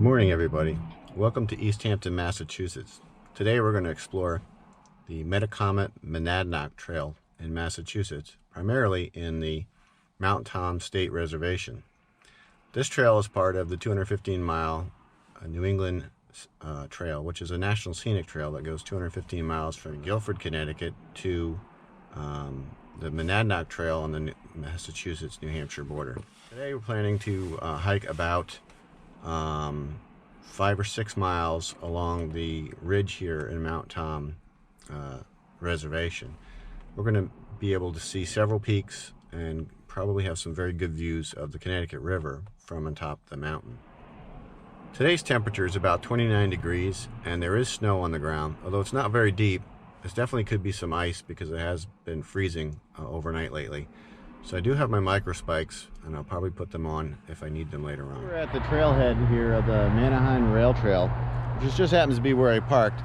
morning, everybody. Welcome to East Hampton, Massachusetts. Today we're going to explore the metacomet-monadnock Trail in Massachusetts, primarily in the Mount Tom State Reservation. This trail is part of the 215-mile New England Trail, which is a national scenic trail that goes 215 miles from Guilford, Connecticut to the Monadnock Trail on the Massachusetts-New Hampshire border. Today we're planning to hike about 5 or 6 miles along the ridge here in Mount Tom Reservation. We're going to be able to see several peaks and probably have some very good views of the Connecticut River from on top of the mountain. Today's temperature is about 29 degrees and there is snow on the ground, although it's not very deep. This definitely could be some ice because it has been freezing overnight lately. So I do have my micro spikes and I'll probably put them on if I need them later on. We're at the trailhead here of the Mannaheim Rail Trail, which just happens to be where I parked.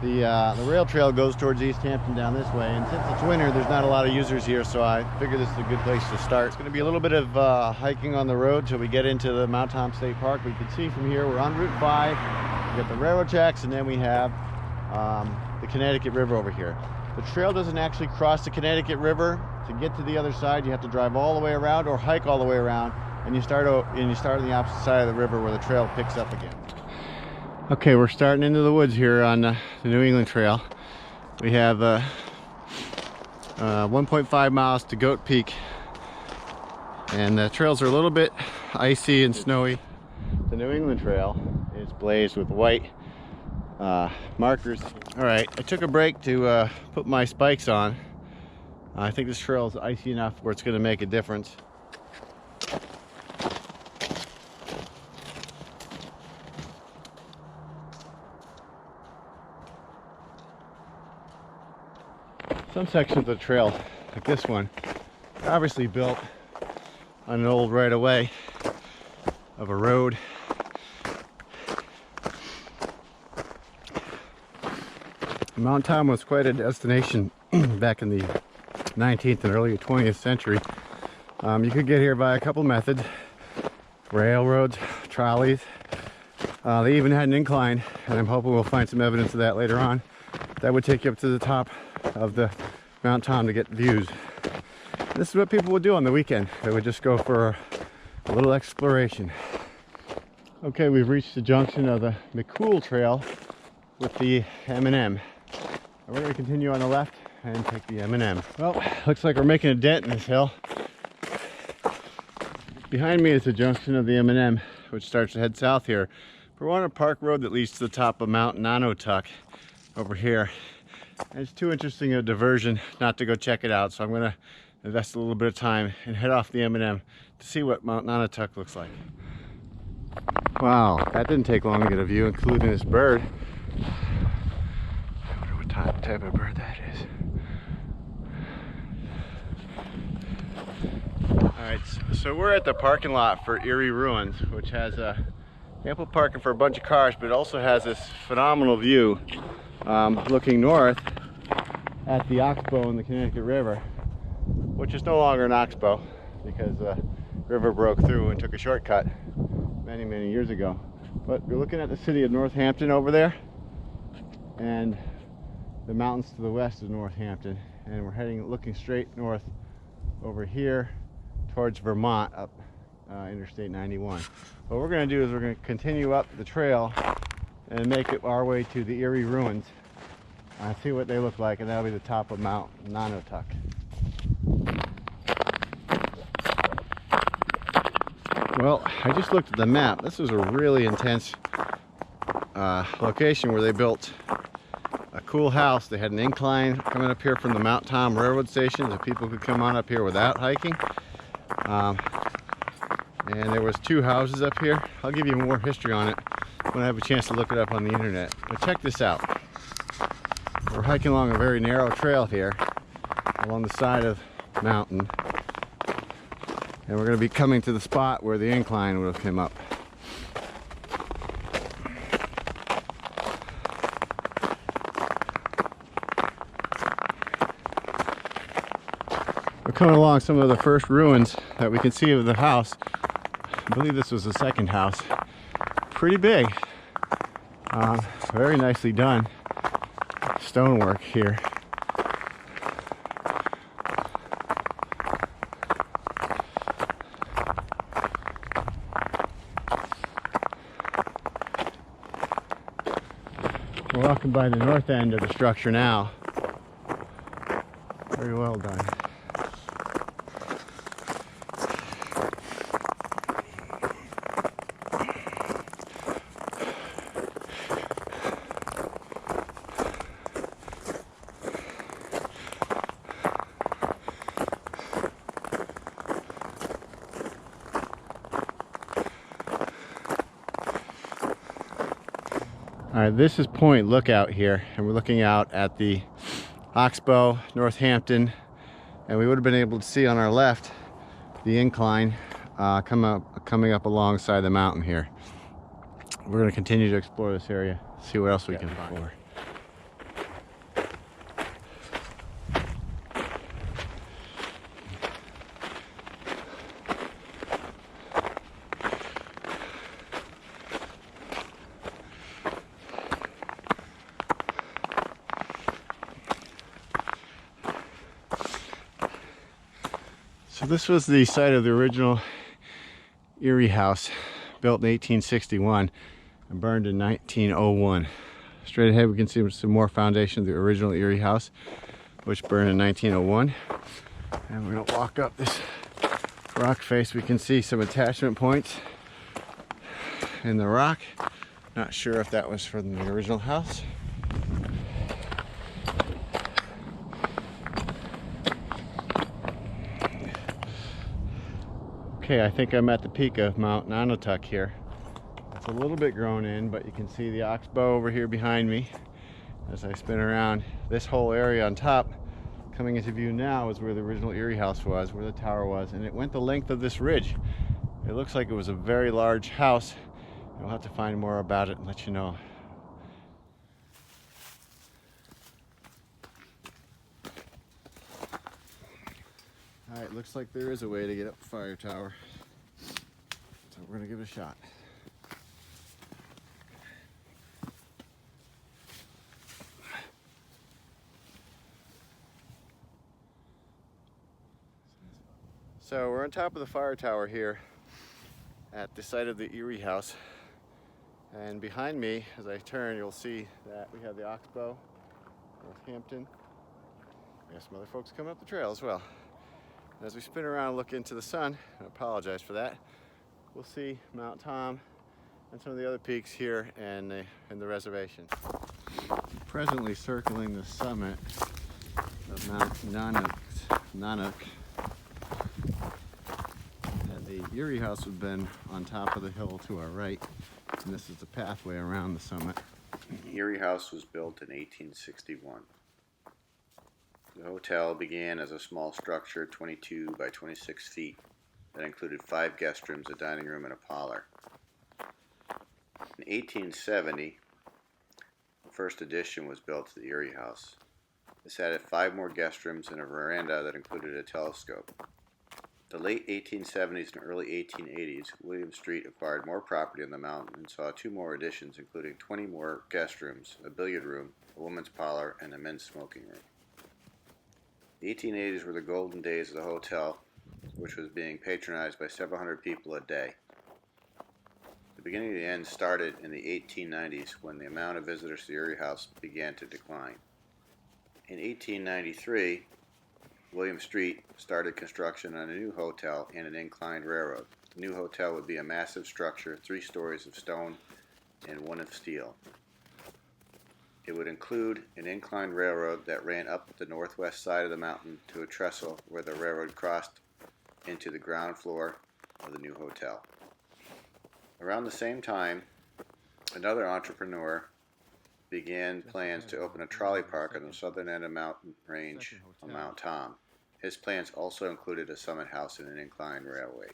The rail trail goes towards East Hampton down this way, and since it's winter there's not a lot of users here, so I figured this is a good place to start. It's going to be a little bit of hiking on the road till we get into the Mount Tom State Park. But you can see from here we're on Route 5, we got the railroad tracks, and then we have the Connecticut River over here. The trail doesn't actually cross the Connecticut River. To get to the other side you have to drive all the way around or hike all the way around, and you start on the opposite side of the river where the trail picks up again. Okay, we're starting into the woods here on the New England Trail. We have 1.5 miles to Goat Peak, and the trails are a little bit icy and snowy. The New England Trail is blazed with white markers. All right, I took a break to put my spikes on. I think this trail is icy enough where it's going to make a difference. Some sections of the trail, like this one, are obviously built on an old right-of-way of a road. Mount Tom was quite a destination back in the 19th and early 20th century. You could get here by a couple methods: railroads, trolleys. They even had an incline, and I'm hoping we'll find some evidence of that later on. That would take you up to the top of the Mount Tom to get views. This is what people would do on the weekend. They would just go for a little exploration. Okay, we've reached the junction of the McCool Trail with the M&M. And we're going to continue on the left and take the M&M. Well, looks like we're making a dent in this hill. Behind me is the junction of the M&M, which starts to head south here. We're on a park road that leads to the top of Mount Nonotuck over here. And it's too interesting a diversion not to go check it out, so I'm going to invest a little bit of time and head off the M&M to see what Mount Nonotuck looks like. Wow, that didn't take long to get a view, including this bird. I wonder what type of bird that is. Alright, so we're at the parking lot for Erie Ruins, which has ample parking for a bunch of cars, but it also has this phenomenal view looking north at the oxbow in the Connecticut River, which is no longer an oxbow because the river broke through and took a shortcut many years ago. But we're looking at the city of Northampton over there and the mountains to the west of Northampton, and we're looking straight north over here towards Vermont up Interstate 91. What we're going to do is we're going to continue up the trail and make it our way to the Erie Ruins. See what they look like, and that'll be the top of Mount Nonotuck. Well, I just looked at the map. This was a really intense location where they built a cool house. They had an incline coming up here from the Mount Tom railroad station, so people could come on up here without hiking. And there was 2 houses up here. I'll give you more history on it when I have a chance to look it up on the internet. But check this out. We're hiking along a very narrow trail here along the side of the mountain, and we're going to be coming to the spot where the incline would have come up. We're coming along some of the first ruins that we can see of the house. I believe this was the second house pretty big. Very nicely done stonework here. We're walking by the north end of the structure now. Very well done. All right, this is Point Lookout here, and we're looking out at the Oxbow, Northampton, and we would have been able to see on our left the incline coming up alongside the mountain here. We're going to continue to explore this area, see what else we can find. So this was the site of the original Eyrie House, built in 1861 and burned in 1901. Straight ahead we can see some more foundation of the original Eyrie House, which burned in 1901. And we're going to walk up this rock face. We can see some attachment points in the rock. Not sure if that was from the original house. Okay, I think I'm at the peak of Mount Nonotuck here. It's a little bit grown in, but you can see the oxbow over here behind me as I spin around. This whole area on top coming into view now is where the original Eyrie House was, where the tower was, and it went the length of this ridge. It looks like it was a very large house. We'll have to find more about it and let you know. Alright, looks like there is a way to get up the fire tower. So we're going to give it a shot. So we're on top of the fire tower here at the site of the Eyrie House. And behind me, as I turn, you'll see that we have the Oxbow, Northampton. We have some other folks coming up the trail as well. As we spin around and look into the sun, I apologize for that, we'll see Mount Tom and some of the other peaks here in the reservation. Presently circling the summit of Mount Nonotuck. And the Eyrie House would have been on top of the hill to our right, and this is the pathway around the summit. The Eyrie House was built in 1861. The hotel began as a small structure, 22 by 26 feet, that included 5 guest rooms, a dining room, and a parlor. In 1870, the first addition was built to the Eyrie House. This added 5 more guest rooms and a veranda that included a telescope. The late 1870s and early 1880s, William Street acquired more property on the mountain and saw 2 more additions, including 20 more guest rooms, a billiard room, a women's parlor, and a men's smoking room. The 1880s were the golden days of the hotel, which was being patronized by several hundred people a day. The beginning of the end started in the 1890s when the amount of visitors to the Eyrie House began to decline. In 1893, William Street started construction on a new hotel and an inclined railroad. The new hotel would be a massive structure, 3 stories of stone and 1 of steel. It would include an inclined railroad that ran up the northwest side of the mountain to a trestle where the railroad crossed into the ground floor of the new hotel. Around the same time, another entrepreneur began plans to open a trolley park on the southern end of mountain range on Mount Tom. His plans also included a summit house and an inclined railway.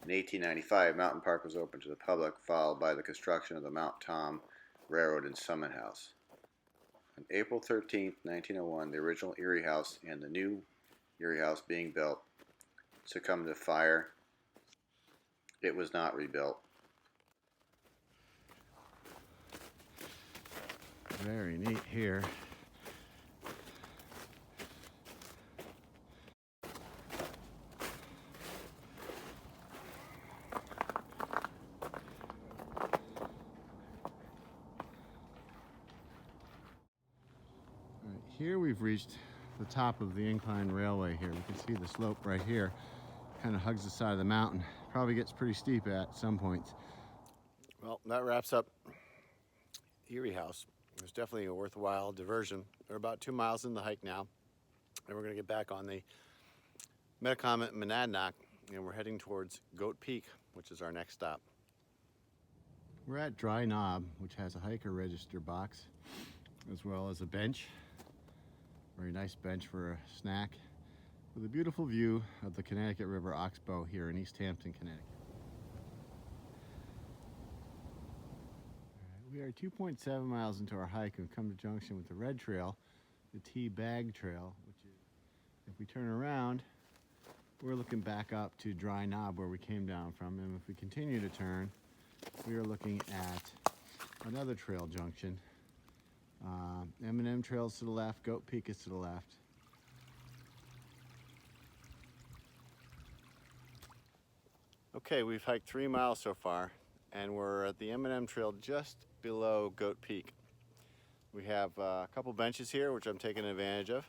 In 1895, Mountain Park was opened to the public, followed by the construction of the Mount Tom Railroad and Summit House. On April 13, 1901, the original Eyrie House and the new Eyrie House being built succumbed to fire. It was not rebuilt. Very neat here. All right, here we've reached the top of the incline railway here. We can see the slope right here. Kind of hugs the side of the mountain. Probably gets pretty steep at some points. Well, that wraps up Eyrie House. It was definitely a worthwhile diversion. We're about 2 miles in the hike now, and we're going to get back on the metacomet-monadnock, and we're heading towards Goat Peak, which is our next stop. We're at Dry Knob, which has a hiker register box, as well as a bench. Very nice bench for a snack, with a beautiful view of the Connecticut River Oxbow here in East Hampton, Connecticut. We are 2.7 miles into our hike and come to junction with the Red Trail, the T-Bag Trail, which is, if we turn around, we're looking back up to Dry Knob where we came down from, and if we continue to turn, we are looking at another trail junction. M&M Trail's to the left, Goat Peak is to the left. Okay, we've hiked 3 miles so far, and we're at the M&M Trail just below Goat Peak. We have a couple benches here, which I'm taking advantage of.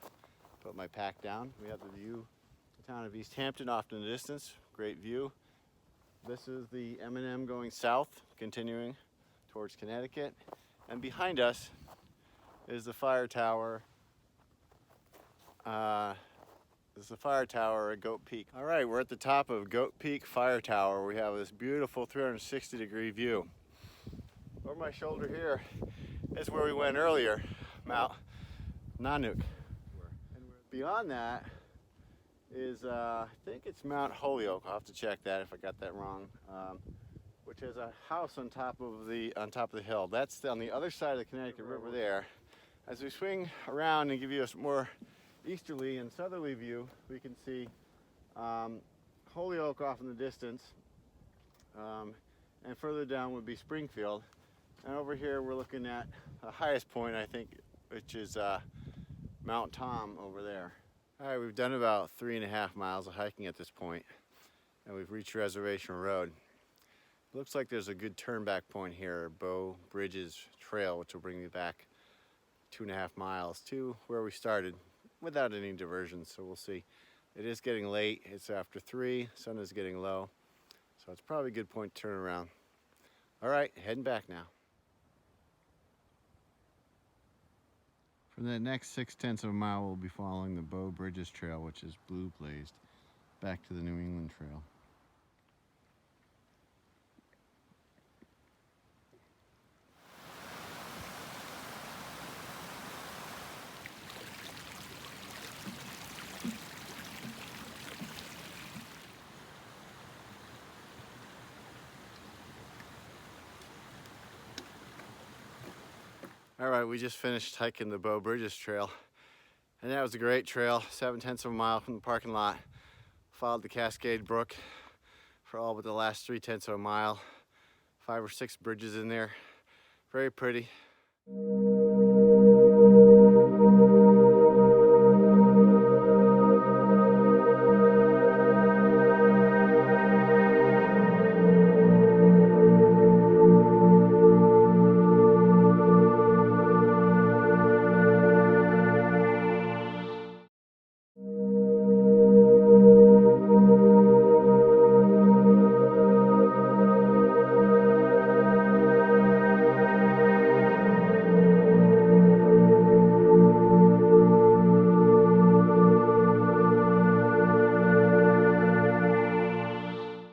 Put my pack down. We have the view, the town of East Hampton off in the distance. Great view. This is the M&M going south, continuing towards Connecticut. And behind us is the fire tower. This is the fire tower at Goat Peak. All right, we're at the top of Goat Peak Fire Tower. We have this beautiful 360-degree view. Over my shoulder here is where we went earlier, Mount Nonotuck. Beyond that is, I think it's Mount Holyoke. I'll have to check that if I got that wrong. Which is a house on top of the hill. That's on the other side of the Connecticut River there. As we swing around and give you a more easterly and southerly view, we can see Holyoke off in the distance, and further down would be Springfield. And over here we're looking at the highest point, I think, which is Mount Tom over there. All right, we've done about 3.5 miles of hiking at this point, and we've reached Reservation Road. It looks like there's a good turnback point here, Bow Bridges Trail, which will bring me back 2.5 miles to where we started without any diversions, so we'll see. It is getting late. It's after 3. Sun is getting low, so it's probably a good point to turn around. All right, heading back now. For the next 0.6 of a mile, we'll be following the Bow Bridges Trail, which is blue blazed, back to the New England Trail. All right, we just finished hiking the Bow Bridges Trail, and that was a great trail. 0.7 of a mile from the parking lot. Followed the Cascade Brook for all but the last 0.3 of a mile. 5 or 6 bridges in there. Very pretty.